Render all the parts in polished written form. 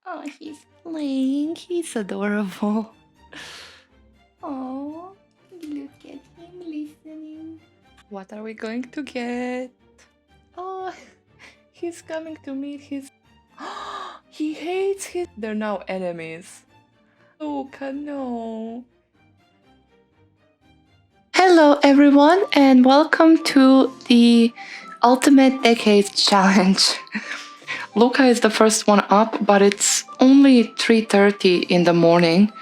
Oh, he's playing. He's adorable. Oh, look at him listening. What are we going to get? Oh, he's coming to meet his... He hates his... They're now enemies. Luca, no. Hello everyone and welcome to the Ultimate Decades Challenge. Luca is the first one up, but it's only 3:30 in the morning,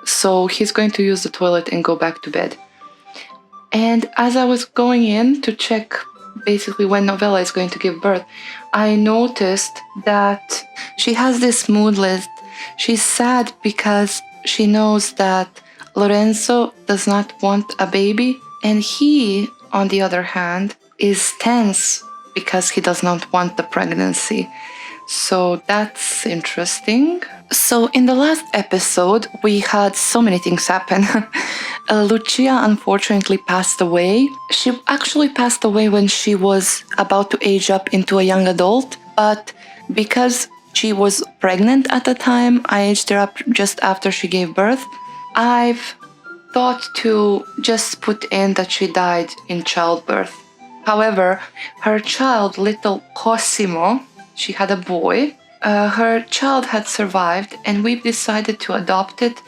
so he's going to use the toilet and go back to bed. And as I was going in to check basically when Novella is going to give birth, I noticed that she has this mood list. She's sad because she knows that Lorenzo does not want a baby, and he, on the other hand, is tense because he does not want the pregnancy. So that's interesting. So in the last episode, we had so many things happen. Lucia unfortunately passed away. She actually passed away when she was about to age up into a young adult, but because she was pregnant at the time, I aged her up just after she gave birth. I've thought to just put in that she died in childbirth. However, her child, little Cosimo, she had a boy. Her child had survived, and we've decided to adopt it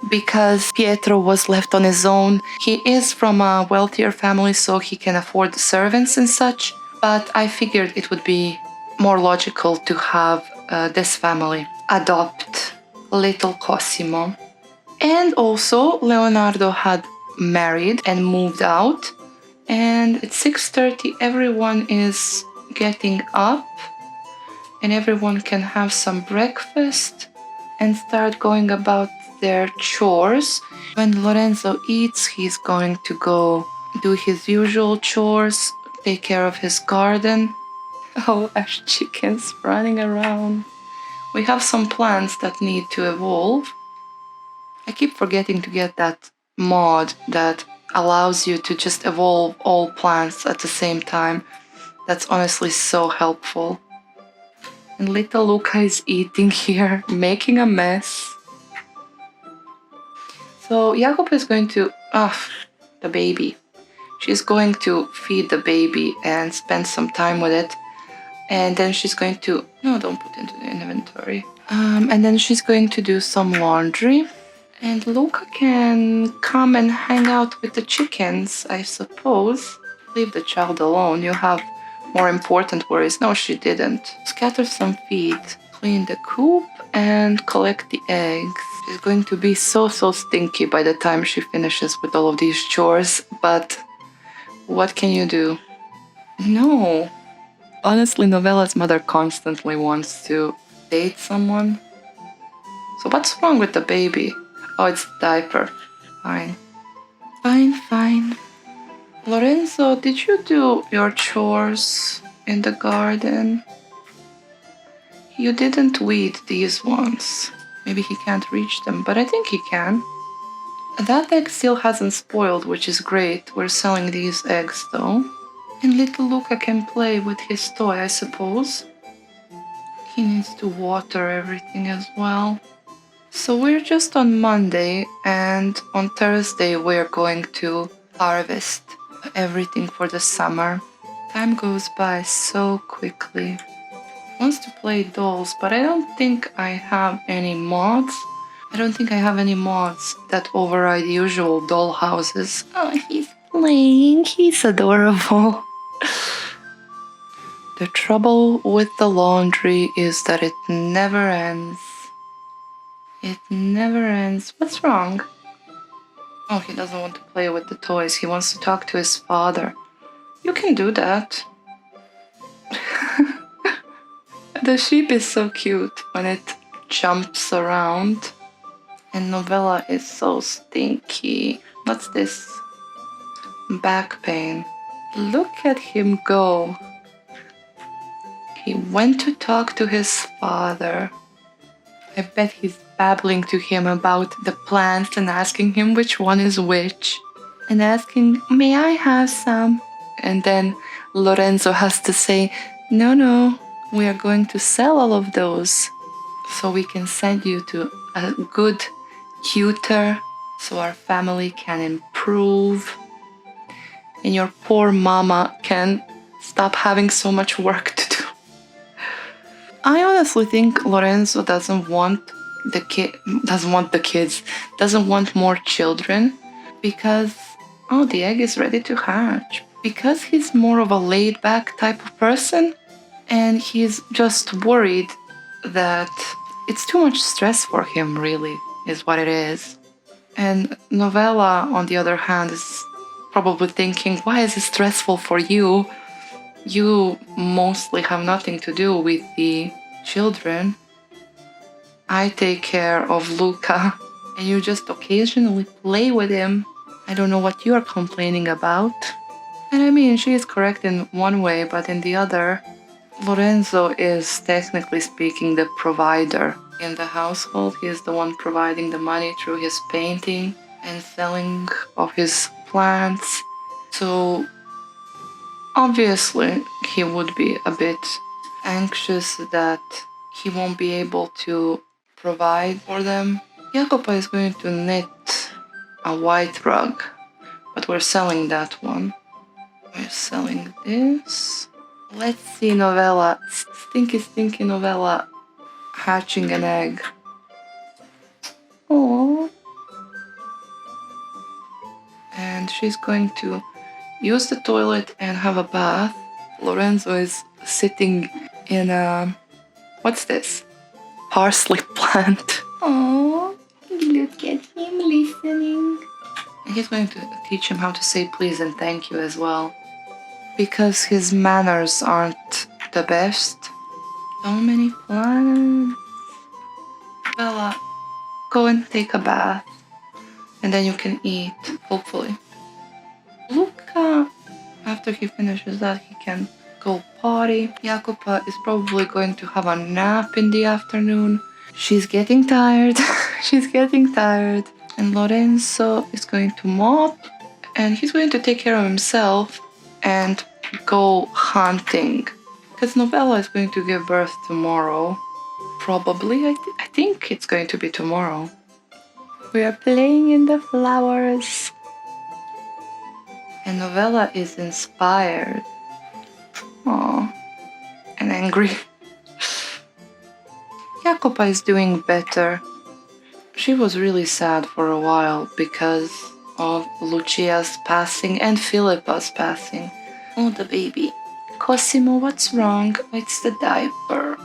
because Pietro was left on his own. He is from a wealthier family, so he can afford the servants and such, but I figured it would be more logical to have this family adopt little Cosimo. And also, Leonardo had married and moved out, and at 6:30 everyone is getting up and everyone can have some breakfast and start going about their chores. When Lorenzo eats, he's going to go do his usual chores, take care of his garden. Oh, as chickens running around. We have some plants that need to evolve. I keep forgetting to get that mod that allows you to just evolve all plants at the same time. That's honestly so helpful. And little Luca is eating here, making a mess. So Jacob is going to... the baby. She's going to feed the baby and spend some time with it. And then she's going to... No, don't put into the inventory. And then she's going to do some laundry. And Luca can come and hang out with the chickens, I suppose. Leave the child alone. You have more important worries. No, she didn't. Scatter some feed, clean the coop, and collect the eggs. She's going to be so stinky by the time she finishes with all of these chores, but what can you do? No. Honestly, Novella's mother constantly wants to date someone. So what's wrong with the baby? Oh, it's the diaper. Fine. Fine. Lorenzo, did you do your chores in the garden? You didn't weed these ones. Maybe he can't reach them, but I think he can. That egg still hasn't spoiled, which is great. We're selling these eggs though. And little Luca can play with his toy, I suppose. He needs to water everything as well. So we're just on Monday, and on Thursday we're going to harvest everything for the summer. Time goes by so quickly. Wants to play dolls, but I don't think I have any mods. I don't think I have any mods that override usual doll houses. Oh, he's playing. He's adorable. The trouble with the laundry is that it never ends. It never ends. What's wrong? Oh, he doesn't want to play with the toys. He wants to talk to his father. You can do that. The sheep is so cute when it jumps around. And Novella is so stinky. What's this? Back pain. Look at him go. He went to talk to his father. I bet he's babbling to him about the plants and asking him which one is which. And asking, may I have some? And then Lorenzo has to say, no, we are going to sell all of those. so we can send you to a good tutor so our family can improve and your poor mama can stop having so much work to do. I honestly think Lorenzo doesn't want the kids, doesn't want more children because, oh, the egg is ready to hatch. Because he's more of a laid-back type of person, and he's just worried that it's too much stress for him, really, is what it is. And Novella, on the other hand, is probably thinking, why is it stressful for you? You mostly have nothing to do with the children. I take care of Luca, and you just occasionally play with him. I don't know what you are complaining about. And I mean, she is correct in one way, but in the other, Lorenzo is technically speaking the provider in the household. He is the one providing the money through his painting and selling of his plants. So obviously he would be a bit anxious that he won't be able to provide for them. Jacopa is going to knit a white rug, but we're selling that one. We're selling this. Let's see Novella, stinky Novella hatching an egg. Oh. And she's going to use the toilet and have a bath. Lorenzo is sitting in a, what's this? Parsley plant. Oh, look at him listening. And he's going to teach him how to say please and thank you as well, because his manners aren't the best. So many plants. Bella, go and take a bath, and then you can eat, hopefully. Luca, after he finishes that, he can go potty. Jacopa is probably going to have a nap in the afternoon. She's getting tired. She's getting tired. And Lorenzo is going to mop, and he's going to take care of himself and go hunting. Because Novella is going to give birth tomorrow. Probably, I think it's going to be tomorrow. We are playing in the flowers. And Novella is inspired. Aww. And angry. Jacopa is doing better. She was really sad for a while because of Lucia's passing and Philippa's passing. Oh, the baby. Cosimo, what's wrong? It's the diaper.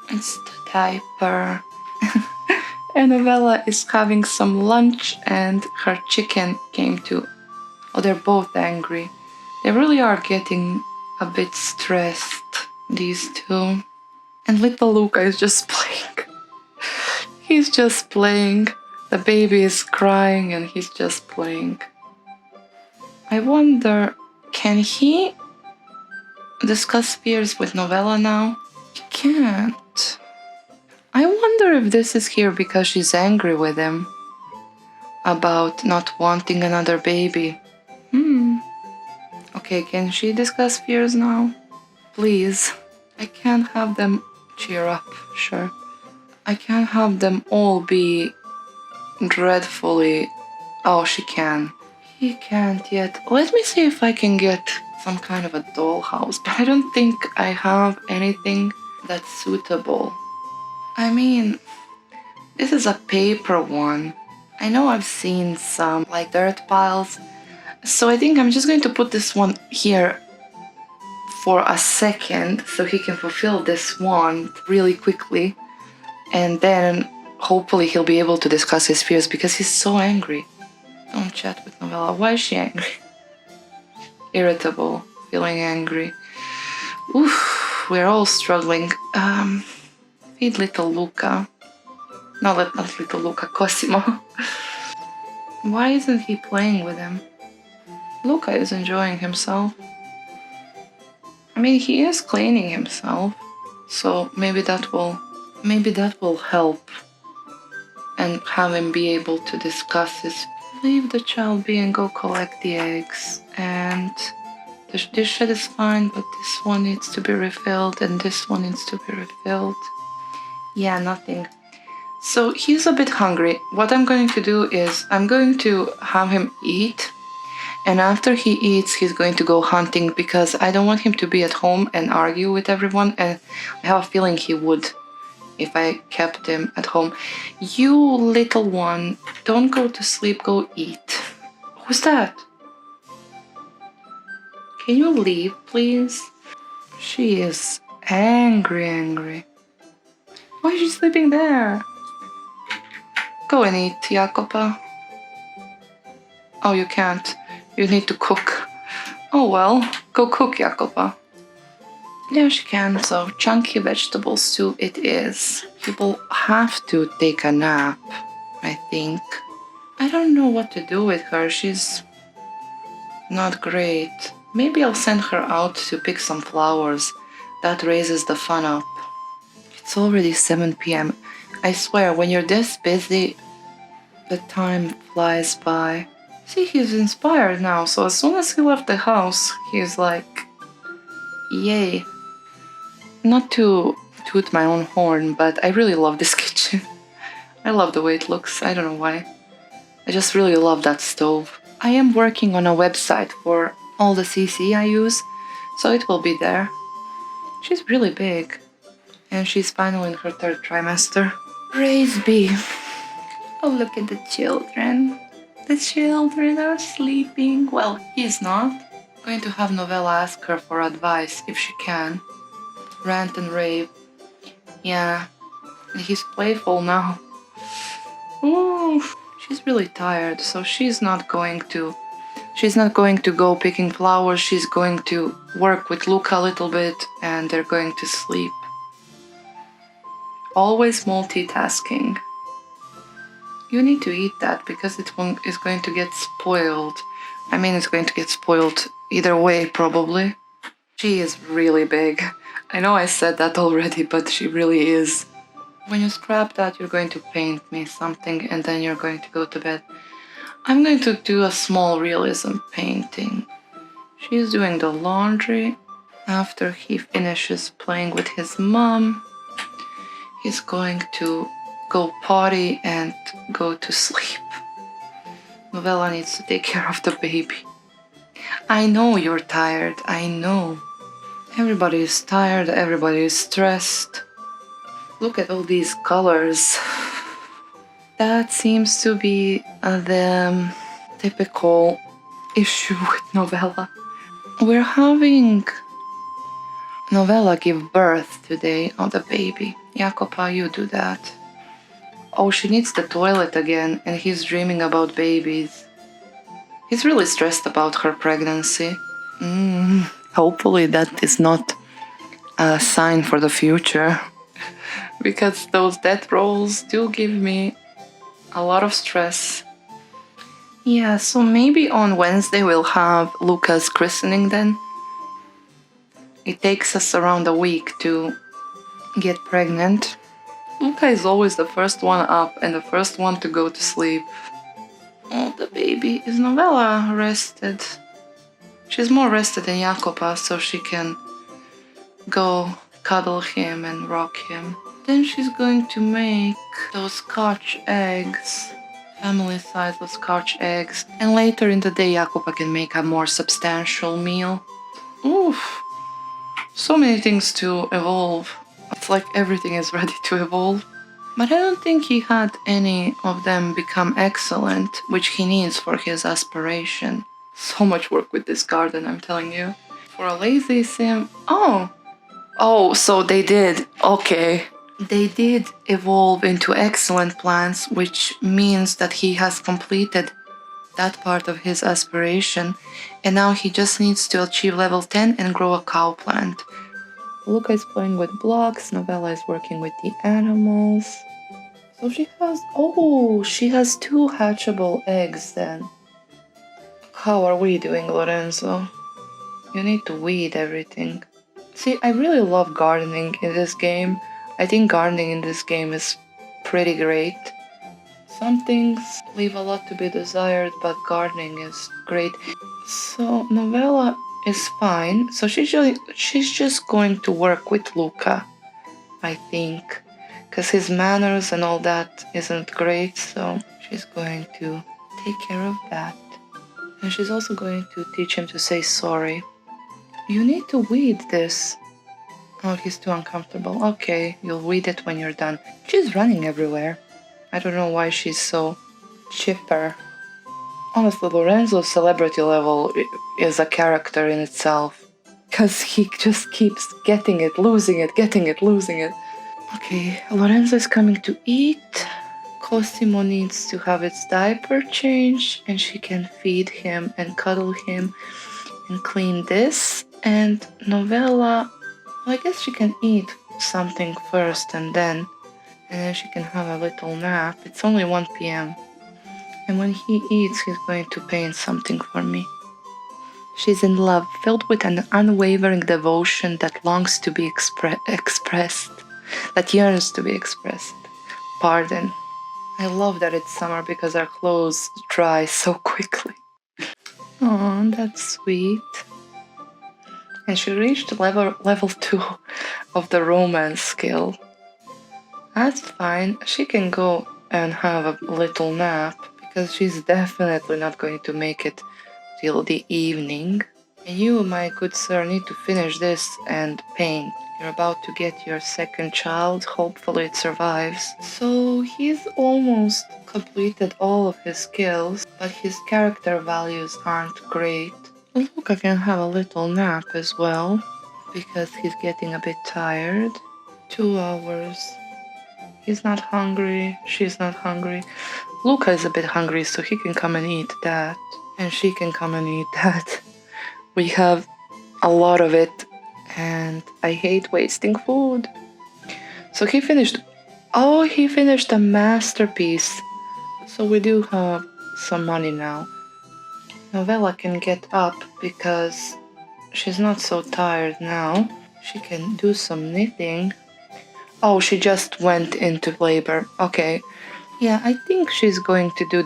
It's the diaper. And Novella is having some lunch and her chicken came to. Oh, they're both angry. They really are getting a bit stressed, these two. And little Luca is just playing. He's just playing. The baby is crying and he's just playing. I wonder, can he discuss fears with Novella now? He can't. I wonder if this is here because she's angry with him about not wanting another baby. Okay, can she discuss fears now? Please. I can't have them cheer up, sure. I can't have them all be dreadfully... Oh, she can. He can't yet. Let me see if I can get some kind of a dollhouse, but I don't think I have anything that's suitable. I mean, this is a paper one. I know I've seen some, like dirt piles, so I think I'm just going to put this one here for a second so he can fulfill this want really quickly. And then hopefully he'll be able to discuss his fears because he's so angry. Don't chat with Novella. Why is she angry? Irritable, feeling angry. Oof, we're all struggling. Feed little Luca. No, not little Luca, Cosimo. Why isn't he playing with him? Luca is enjoying himself. I mean, he is cleaning himself, so maybe that will help and have him be able to discuss his. Leave the child be and go collect the eggs. And this shed is fine, but this one needs to be refilled and this one needs to be refilled. Yeah, nothing. So he's a bit hungry. What I'm going to do is I'm going to have him eat. And after he eats, he's going to go hunting because I don't want him to be at home and argue with everyone. And I have a feeling he would if I kept him at home. You little one, don't go to sleep, go eat. Who's that? Can you leave, please? She is angry. Why is she sleeping there? Go and eat, Jacopa. Oh, you can't. You need to cook. Oh well, go cook, Jacopa. Yeah, she can. So, chunky vegetable stew it is. He will have to take a nap, I think. I don't know what to do with her. She's not great. Maybe I'll send her out to pick some flowers. That raises the fun up. It's already 7 p.m. I swear, when you're this busy, the time flies by. See, he's inspired now, so as soon as he left the house, he's like, yay. Not to toot my own horn, but I really love this kitchen. I love the way it looks, I don't know why. I just really love that stove. I am working on a website for all the CC I use, so it will be there. She's really big, and she's finally in her 3rd trimester. Praise be. Oh, look at the children. The children are sleeping. Well, he's not. I'm going to have Novella ask her for advice if she can. Rant and rave. Yeah, and he's playful now. Ooh, she's really tired, so she's not going to go picking flowers. She's going to work with Luca a little bit, and they're going to sleep. Always multitasking. You need to eat that because it's going to get spoiled. I mean, it's going to get spoiled either way, probably. She is really big. I know I said that already, but she really is. When you scrap that, you're going to paint me something and then you're going to go to bed. I'm going to do a small realism painting. She's doing the laundry. After he finishes playing with his mom, he's going to go potty and go to sleep. Novella needs to take care of the baby. I know you're tired, I know. Everybody is tired, everybody is stressed. Look at all these colors. That seems to be the typical issue with Novella. We're having Novella give birth today on the baby. Jacopa, you do that. Oh, she needs the toilet again, and he's dreaming about babies. He's really stressed about her pregnancy. Hopefully that is not a sign for the future. Because those death rolls do give me a lot of stress. Yeah, so maybe on Wednesday we'll have Luca's christening then. It takes us around a week to get pregnant. Luca is always the first one up and the first one to go to sleep. Oh, the baby. Is Novella rested? She's more rested than Jacopa, so she can go cuddle him and rock him. Then she's going to make those Scotch eggs, family-size Scotch eggs, and later in the day Jacopa can make a more substantial meal. Oof, so many things to evolve. It's like everything is ready to evolve. But I don't think he had any of them become excellent, which he needs for his aspiration. So much work with this garden, I'm telling you. For a lazy sim... Oh, so they did. Okay. They did evolve into excellent plants, which means that he has completed that part of his aspiration. And now he just needs to achieve level 10 and grow a cow plant. Luca is playing with blocks, Novella is working with the animals. So she has 2 hatchable eggs then. How are we doing, Lorenzo? You need to weed everything. See, I really love gardening in this game. I think gardening in this game is pretty great. Some things leave a lot to be desired, but gardening is great. So Novella is fine. So she's just going to work with Luca, I think. because his manners and all that isn't great, so she's going to take care of that. And she's also going to teach him to say sorry. You need to weed this. Oh, he's too uncomfortable. Okay, you'll weed it when you're done. She's running everywhere. I don't know why she's so chipper. Honestly, Lorenzo's celebrity level is a character in itself. Because he just keeps getting it, losing it, getting it, losing it. Okay, Lorenzo is coming to eat. Cosimo needs to have its diaper changed, and she can feed him and cuddle him and clean this. And Novella, well, I guess she can eat something first and then she can have a little nap. It's only 1 p.m. And when he eats, he's going to paint something for me. She's in love, filled with an unwavering devotion that longs to be expressed, that yearns to be expressed. Pardon. I love that it's summer because our clothes dry so quickly. Oh, that's sweet. And she reached level 2 of the romance skill. That's fine. She can go and have a little nap because she's definitely not going to make it till the evening. And you, my good sir, need to finish this and paint. You're about to get your second child. Hopefully it survives. So he's almost completed all of his skills, but his character values aren't great. Luca can have a little nap as well because he's getting a bit tired. 2 hours. He's not hungry. She's not hungry. Luca is a bit hungry, so he can come and eat that. And she can come and eat that. We have a lot of it, and I hate wasting food. So he finished. Oh, he finished a masterpiece. So we do have some money now. Novella can get up because she's not so tired now. She can do some knitting. Oh, she just went into labor. Okay. Yeah, I think she's going to do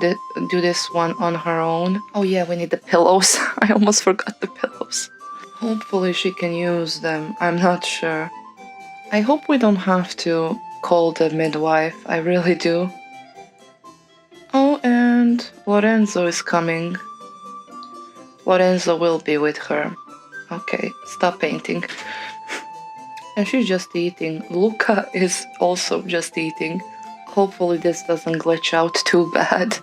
this one on her own. Oh yeah, we need the pillows. I almost forgot the pillows. Hopefully she can use them. I'm not sure. I hope we don't have to call the midwife. I really do. Oh, and Lorenzo is coming. Lorenzo will be with her. Okay, stop painting. And she's just eating. Luca is also just eating. Hopefully this doesn't glitch out too bad.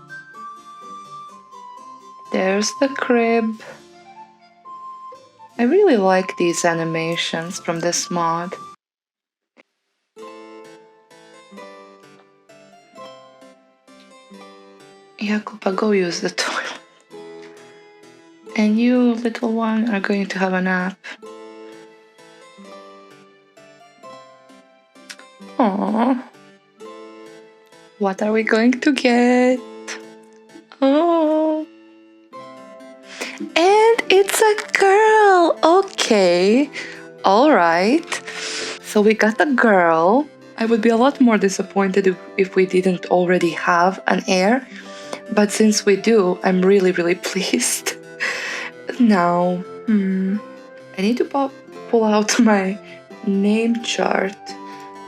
There's the crib. I really like these animations from this mod. Jacopa, go use the toilet. And you, little one, are going to have a nap. Aww. What are we going to get? Oh. And it's a girl. Okay. All right. So we got a girl. I would be a lot more disappointed if we didn't already have an heir. But since we do, I'm really, really pleased. Now, I need to pull out my name chart.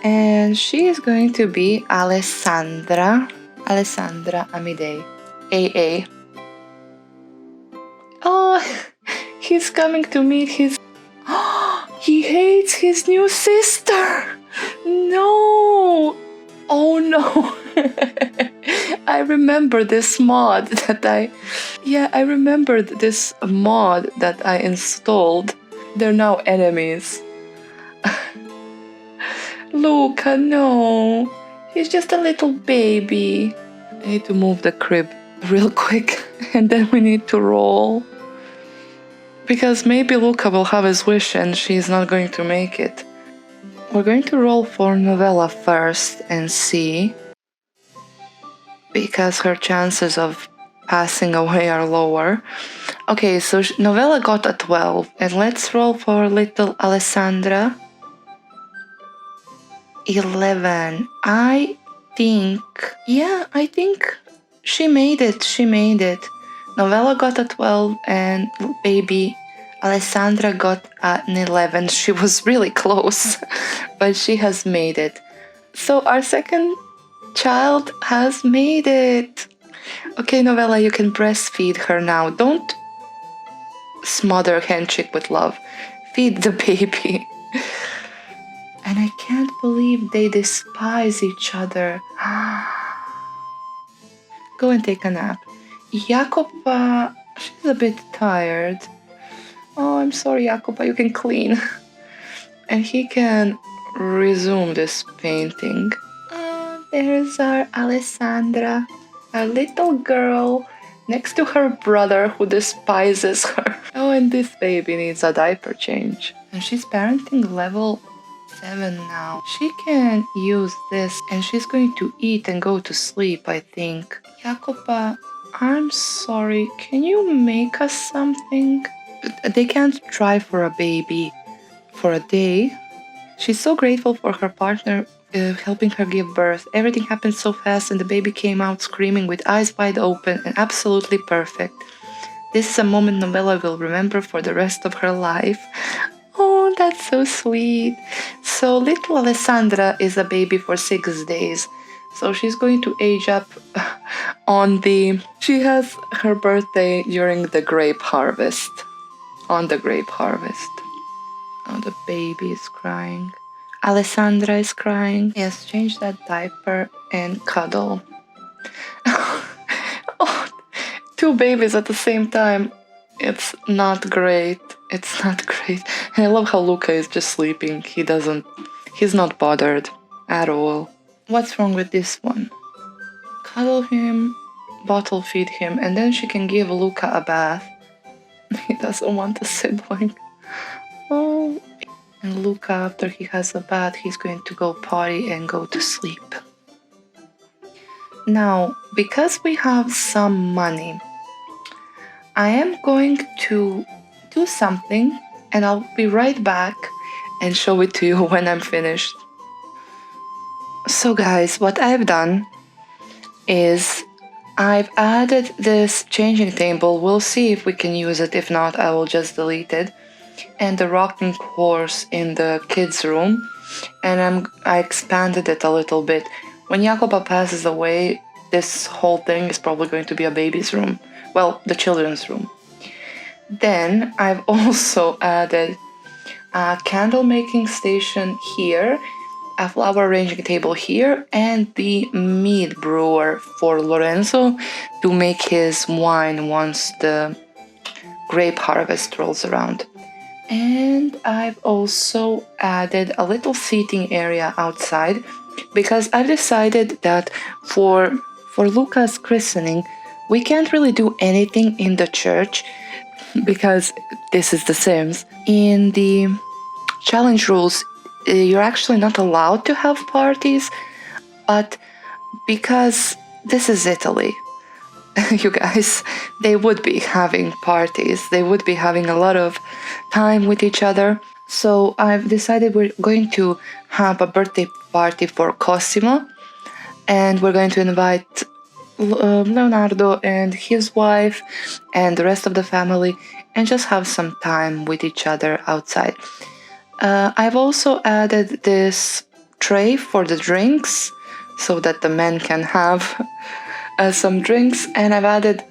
And she is going to be Alessandra Amidei, AA. Oh, he's coming to meet his... He hates his new sister! No! Oh no! I remember this mod that I remembered this mod that I installed. They're now enemies. Luca, no. He's just a little baby. I need to move the crib real quick and then we need to roll. Because maybe Luca will have his wish and she's not going to make it. We're going to roll for Novella first and see. Because her chances of passing away are lower. Okay, so Novella got a 12. And let's roll for little Alessandra. 11. I think she made it. Novella got a 12 and baby Alessandra got an 11. She was really close, but she has made it. So our second child has made it. Okay, Novella, you can breastfeed her now. Don't smother Henchik with love. Feed the baby. And I can't believe they despise each other. Go and take a nap. Jakoba, she's a bit tired. Oh, I'm sorry, Jakoba, you can clean. And he can resume this painting. There's our Alessandra, a little girl next to her brother who despises her. Oh, and this baby needs a diaper change. And she's parenting level 7 now. She can use this and she's going to eat and go to sleep, I think. Jakoba, I'm sorry, can you make us something? They can't try for a baby for a day. She's so grateful for her partner helping her give birth. Everything happened so fast and the baby came out screaming with eyes wide open and absolutely perfect. This is a moment Novella will remember for the rest of her life. Oh, that's so sweet. So little Alessandra is a baby for 6 days. So she's going to age up she has her birthday during the grape harvest. On the grape harvest. Oh, the baby is crying. Alessandra is crying. Yes, change that diaper and cuddle. Oh, 2 babies at the same time. It's not great. It's not great. And I love how Luca is just sleeping. He's not bothered at all. What's wrong with this one? Cuddle him, bottle feed him, and then she can give Luca a bath. He doesn't want a sibling. Oh. And Luca, after he has a bath, he's going to go potty and go to sleep. Now, because we have some money, I am going to do something and I'll be right back and show it to you when I'm finished. So guys, what I've done is I've added this changing table. We'll see if we can use it. If not, I will just delete it. And the rocking horse in the kids' room, and I expanded it a little bit. When Jakoba passes away, this whole thing is probably going to be a baby's room. Well, the children's room. Then I've also added a candle making station here, a flower arranging table here, and the mead brewer for Lorenzo to make his wine once the grape harvest rolls around. And I've also added a little seating area outside because I've decided that for Luca's christening, we can't really do anything in the church because this is The Sims. In the challenge rules, you're actually not allowed to have parties, but because this is Italy, you guys, they would be having parties. They would be having a lot of time with each other. So I've decided we're going to have a birthday party for Cosimo. And we're going to invite Leonardo and his wife and the rest of the family and just have some time with each other outside. I've also added this tray for the drinks so that the men can have some drinks, and I've added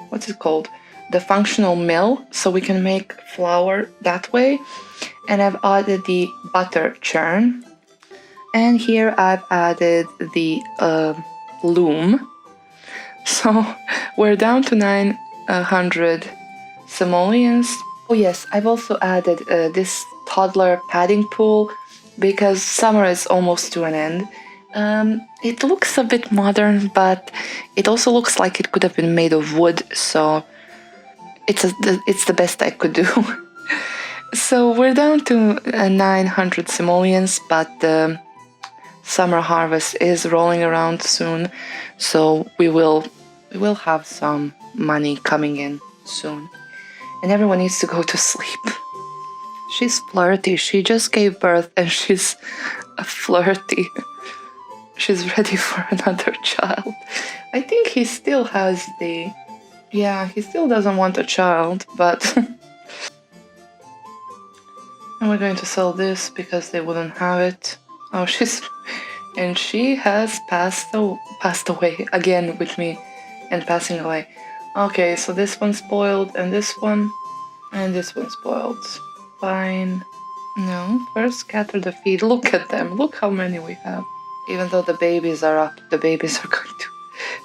what's it called? The functional mill, so we can make flour that way. And I've added the butter churn. And here I've added the loom. So we're down to 900 simoleons. Oh yes, I've also added this toddler padding pool because summer is almost to an end. It looks a bit modern, but it also looks like it could have been made of wood, so it's the best I could do. So we're down to 900 simoleons, but the summer harvest is rolling around soon, so we will have some money coming in soon. And everyone needs to go to sleep. She's flirty. She just gave birth and she's flirty. She's ready for another child. I think he still has he still doesn't want a child, but... And we're going to sell this because they wouldn't have it. Oh, and she has passed away again with me, and passing away. Okay, so this one's spoiled, and this one spoiled. Fine. No, first scatter the feed. Look at them. Look how many we have. Even though the babies are up, the babies are going to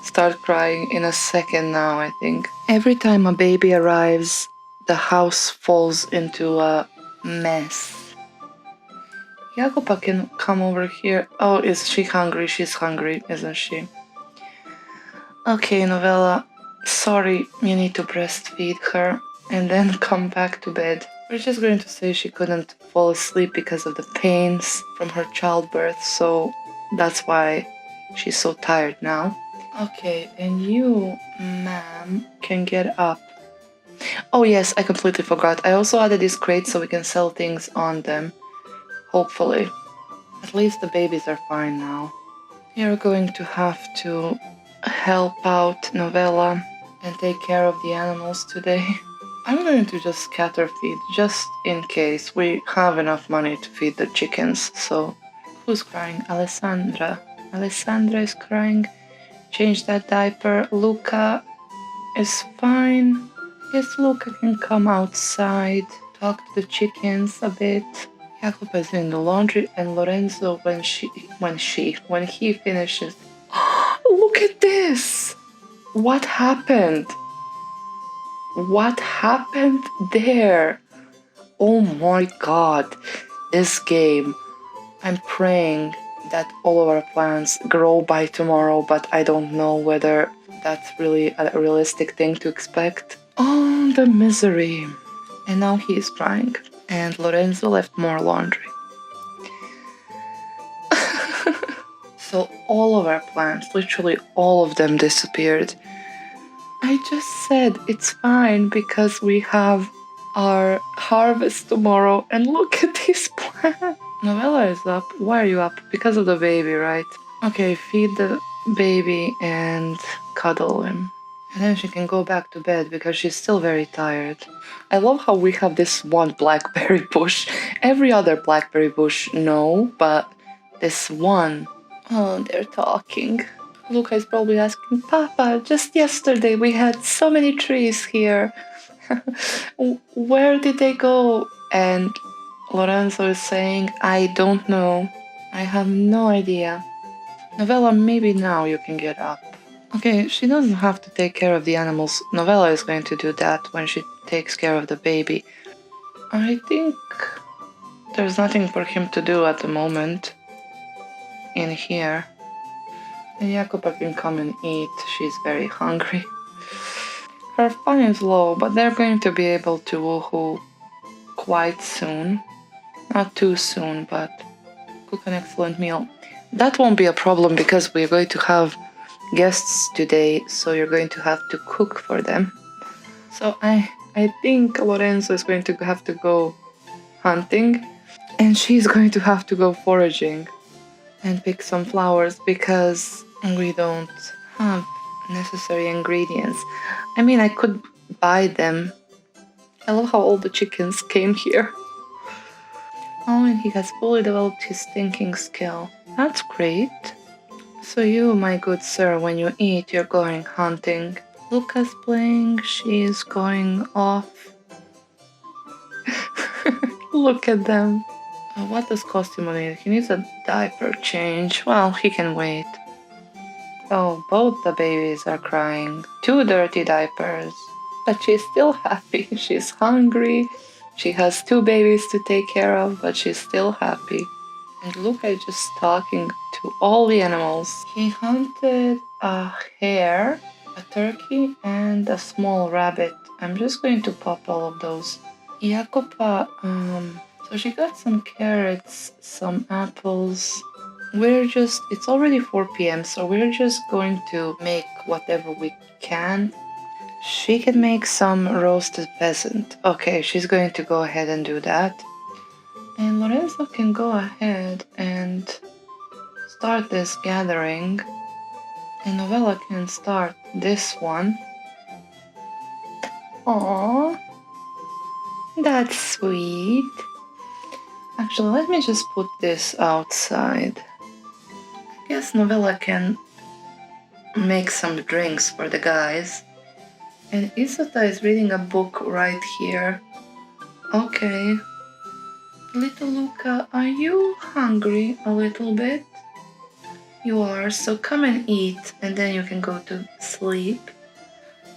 start crying in a second now, I think. Every time a baby arrives, the house falls into a mess. Jacopa can come over here. Oh, is she hungry? She's hungry, isn't she? Okay, Novella. Sorry, you need to breastfeed her and then come back to bed. We're just going to say she couldn't fall asleep because of the pains from her childbirth, so that's why she's so tired now. Okay, and you, ma'am, can get up. Oh yes, I completely forgot. I also added these crates so we can sell things on them. Hopefully. At least the babies are fine now. You're going to have to help out Novella and take care of the animals today. I'm going to just scatter feed, just in case. We have enough money to feed the chickens, so... Who's crying? Alessandra. Alessandra is crying. Change that diaper. Luca is fine. Yes, Luca can come outside, talk to the chickens a bit. Jacopa is doing the laundry, and Lorenzo, when he finishes... Look at this! What happened? What happened there? Oh my god, this game. I'm praying that all of our plants grow by tomorrow, but I don't know whether that's really a realistic thing to expect. Oh, the misery. And now he is crying, and Lorenzo left more laundry. So all of our plants, literally all of them, disappeared. I just said it's fine because we have our harvest tomorrow, and look at this plant. Novella is up. Why are you up? Because of the baby, right? Okay, feed the baby and cuddle him. And then she can go back to bed because she's still very tired. I love how we have this one blackberry bush. Every other blackberry bush, no, but this one... Oh, they're talking. Luca is probably asking, Papa, just yesterday we had so many trees here. Where did they go? And Lorenzo is saying, I don't know. I have no idea. Novella, maybe now you can get up. Okay, she doesn't have to take care of the animals. Novella is going to do that when she takes care of the baby. I think there's nothing for him to do at the moment in here. And Jacopa can come and eat. She's very hungry. Her fun is low, but they're going to be able to woohoo quite soon. Not too soon, but cook an excellent meal. That won't be a problem because we're going to have guests today, so you're going to have to cook for them. So I think Lorenzo is going to have to go hunting, and she's going to have to go foraging and pick some flowers because we don't have necessary ingredients. I mean, I could buy them. I love how all the chickens came here. Oh, and he has fully developed his thinking skill. That's great. So you, my good sir, when you eat, you're going hunting. Luca's playing, she's going off. Look at them. What does Cosimo need? He needs a diaper change. Well, he can wait. Oh, both the babies are crying. 2 dirty diapers. But she's still happy. She's hungry. She has 2 babies to take care of, but she's still happy. And Luca is just talking to all the animals. He hunted a hare, a turkey, and a small rabbit. I'm just going to pop all of those. Jacopa, so she got some carrots, some apples. It's already 4 p.m., so we're just going to make whatever we can. She can make some roasted pheasant. Okay, she's going to go ahead and do that. And Lorenzo can go ahead and start this gathering. And Novella can start this one. Aww, that's sweet. Actually, let me just put this outside. I guess Novella can make some drinks for the guys. And Isota is reading a book right here. Okay. Little Luca, are you hungry a little bit? You are, so come and eat and then you can go to sleep.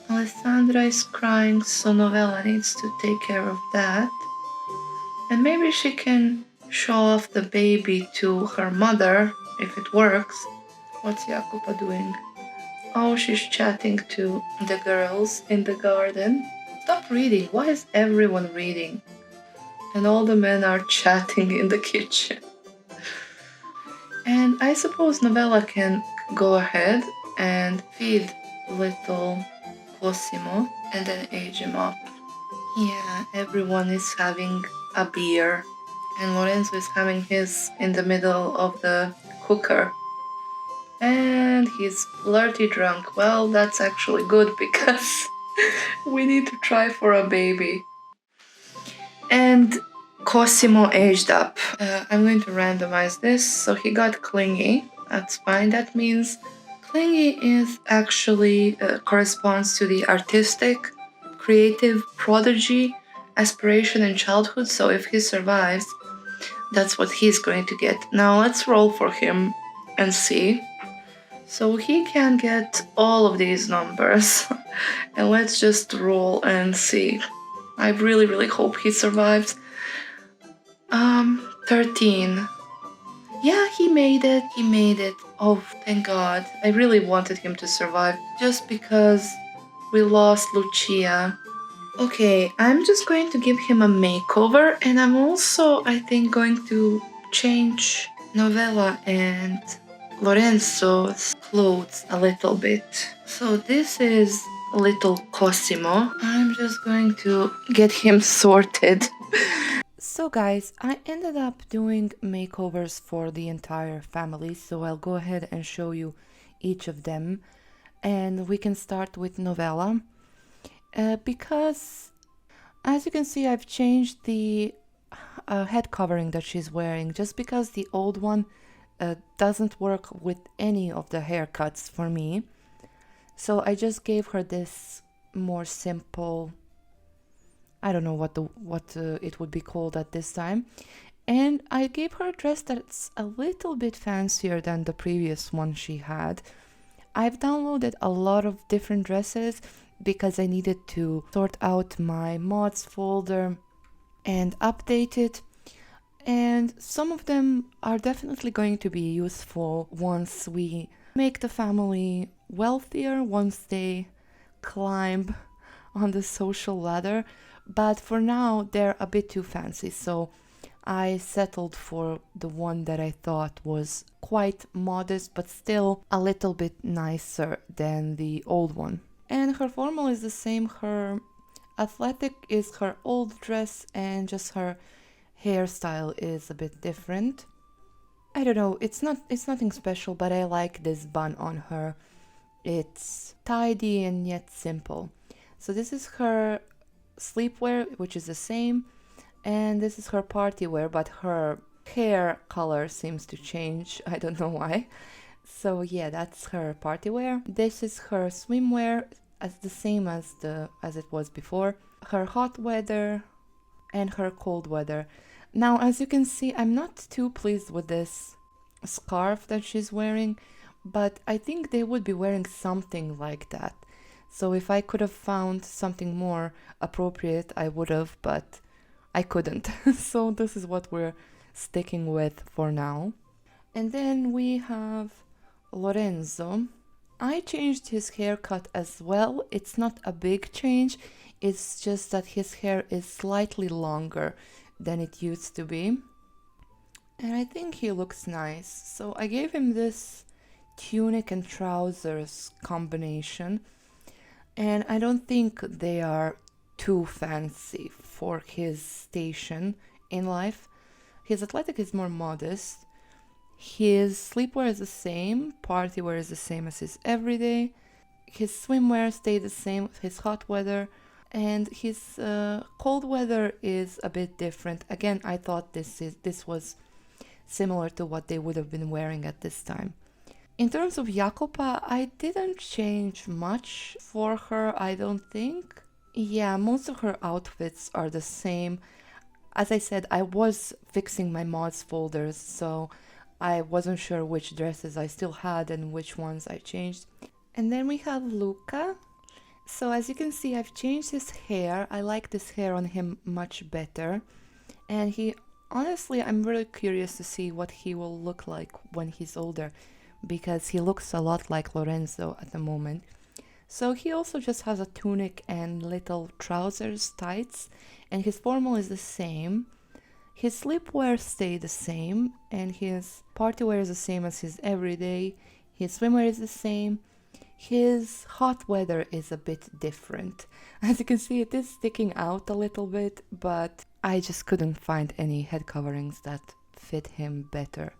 Alessandra is crying, so Novella needs to take care of that. And maybe she can show off the baby to her mother if it works. What's Jacopa doing? Oh, she's chatting to the girls in the garden. Stop reading. Why is everyone reading? And all the men are chatting in the kitchen. And I suppose Novella can go ahead and feed little Cosimo and then age him up. Yeah, everyone is having a beer. And Lorenzo is having his in the middle of the cooker. And he's flirty drunk. Well, that's actually good because we need to try for a baby. And Cosimo aged up. I'm going to randomize this. So he got clingy. That's fine. That means clingy is actually corresponds to the artistic, creative, prodigy, aspiration in childhood. So if he survives, that's what he's going to get. Now let's roll for him and see. So he can get all of these numbers. And let's just roll and see. I really, really hope he survives. 13. Yeah, he made it. He made it. Oh, thank God. I really wanted him to survive just because we lost Lucia. Okay, I'm just going to give him a makeover, and I'm also, I think, going to change Novella and Lorenzo's clothes a little bit. So this is little Cosimo. I'm just going to get him sorted. So guys, I ended up doing makeovers for the entire family, so I'll go ahead and show you each of them. And we can start with Novella. Because, as you can see, I've changed the head covering that she's wearing, just because the old one doesn't work with any of the haircuts for me. So I just gave her this more simple, I don't know what it would be called at this time. And I gave her a dress that's a little bit fancier than the previous one she had. I've downloaded a lot of different dresses because I needed to sort out my mods folder and update it. And some of them are definitely going to be useful once we make the family wealthier, once they climb on the social ladder. But for now, they're a bit too fancy, so I settled for the one that I thought was quite modest, but still a little bit nicer than the old one. And her formal is the same. Her athletic is her old dress, and just her hairstyle is a bit different. I don't know, it's nothing special, but I like this bun on her. It's tidy and yet simple. So this is her sleepwear, which is the same, and this is her party wear, but her hair color seems to change. I don't know why. So yeah, that's her party wear. This is her swimwear, as the same as it was before. Her hot weather and her cold weather. Now, as you can see, I'm not too pleased with this scarf that she's wearing, but I think they would be wearing something like that. So if I could have found something more appropriate, I would have, but I couldn't. So this is what we're sticking with for now. And then we have Lorenzo. I changed his haircut as well. It's not a big change. It's just that his hair is slightly longer than it used to be. And I think he looks nice. So I gave him this tunic and trousers combination. And I don't think they are too fancy for his station in life. His athletic is more modest. His sleepwear is the same. Party wear is the same as his everyday. His swimwear stayed the same with his hot weather. And his cold weather is a bit different. Again, I thought this was similar to what they would have been wearing at this time. In terms of Jacopa, I didn't change much for her, I don't think. Yeah, most of her outfits are the same. As I said, I was fixing my mods folders, so I wasn't sure which dresses I still had and which ones I changed. And then we have Luca. So as you can see, I've changed his hair. I like this hair on him much better. And honestly, I'm really curious to see what he will look like when he's older, because he looks a lot like Lorenzo at the moment. So he also just has a tunic and little trousers, tights, and his formal is the same. His sleepwear stayed the same, and his party wear is the same as his everyday. His swimwear is the same. His hot weather is a bit different. As you can see, it is sticking out a little bit, but I just couldn't find any head coverings that fit him better.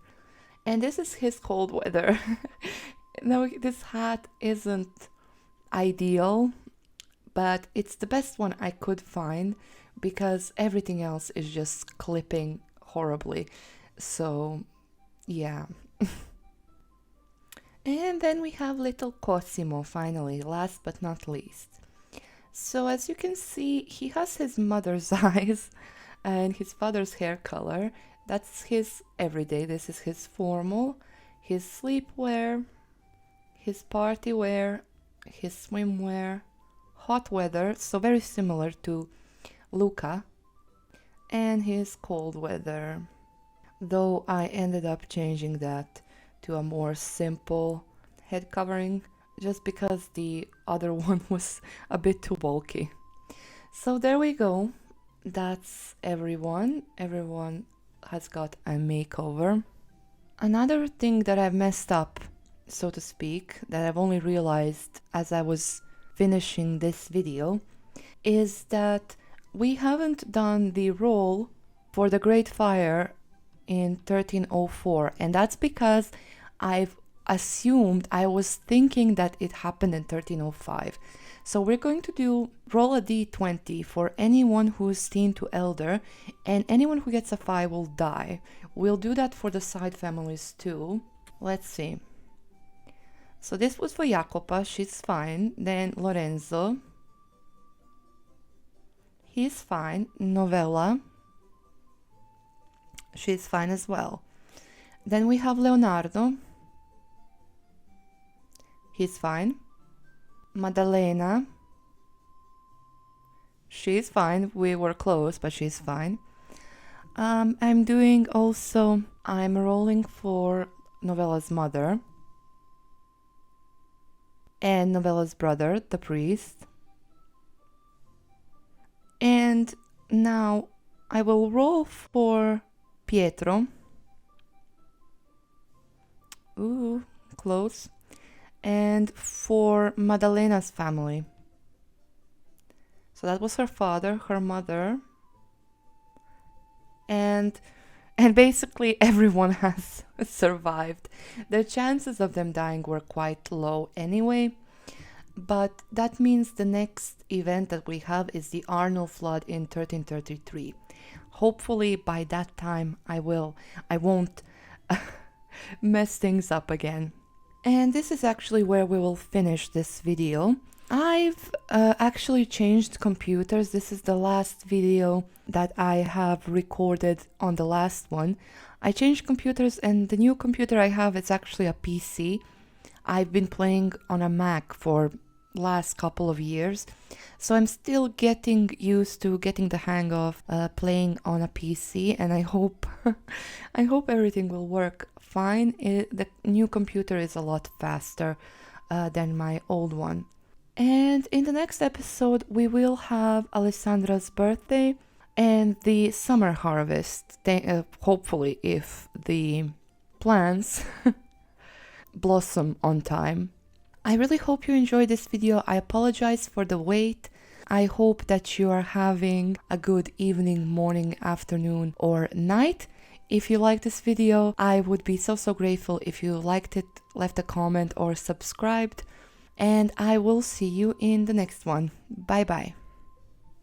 And this is his cold weather. No, this hat isn't ideal, but it's the best one I could find because everything else is just clipping horribly. So, yeah. And then we have little Cosimo, finally, last but not least. So as you can see, he has his mother's eyes and his father's hair color. That's his everyday. This is his formal, his sleepwear, his party wear, his swimwear, hot weather, so very similar to Luca, and his cold weather. Though I ended up changing that to a more simple head covering just because the other one was a bit too bulky. So there we go. That's everyone. Everyone has got a makeover. Another thing that I've messed up, so to speak, that I've only realized as I was finishing this video, is that we haven't done the roll for the Great Fire in 1304, and that's because I've assumed, I was thinking that it happened in 1305. So we're going to roll a d20 for anyone who's teen to elder, and anyone who gets a 5 will die. We'll do that for the side families too. Let's see. So this was for Jacopa, she's fine. Then Lorenzo, he's fine. Novella, she's fine as well. Then we have Leonardo, he's fine. Maddalena, she's fine. We were close, but she's fine. I'm rolling for Novella's mother and Novella's brother, the priest. And now I will roll for Pietro. Ooh, close. And for Maddalena's family. So that was her father, her mother, and basically everyone has survived. The chances of them dying were quite low anyway, but that means the next event that we have is the Arno flood in 1333. Hopefully by that time I won't mess things up again. And this is actually where we will finish this video. I've actually changed computers. This is the last video that I have recorded on the last one. I changed computers, and the new computer I have is actually a PC. I've been playing on a Mac for last couple of years, so I'm still getting used to getting the hang of playing on a PC, and I hope everything will work fine. The new computer is a lot faster than my old one. And in the next episode we will have Alessandra's birthday and the summer harvest, hopefully, if the plants blossom on time. I really hope you enjoyed this video. I apologize for the wait. I hope that you are having a good evening, morning, afternoon, or night. If you like this video, I would be so grateful if you liked it, left a comment, or subscribed. And I will see you in the next one. Bye bye.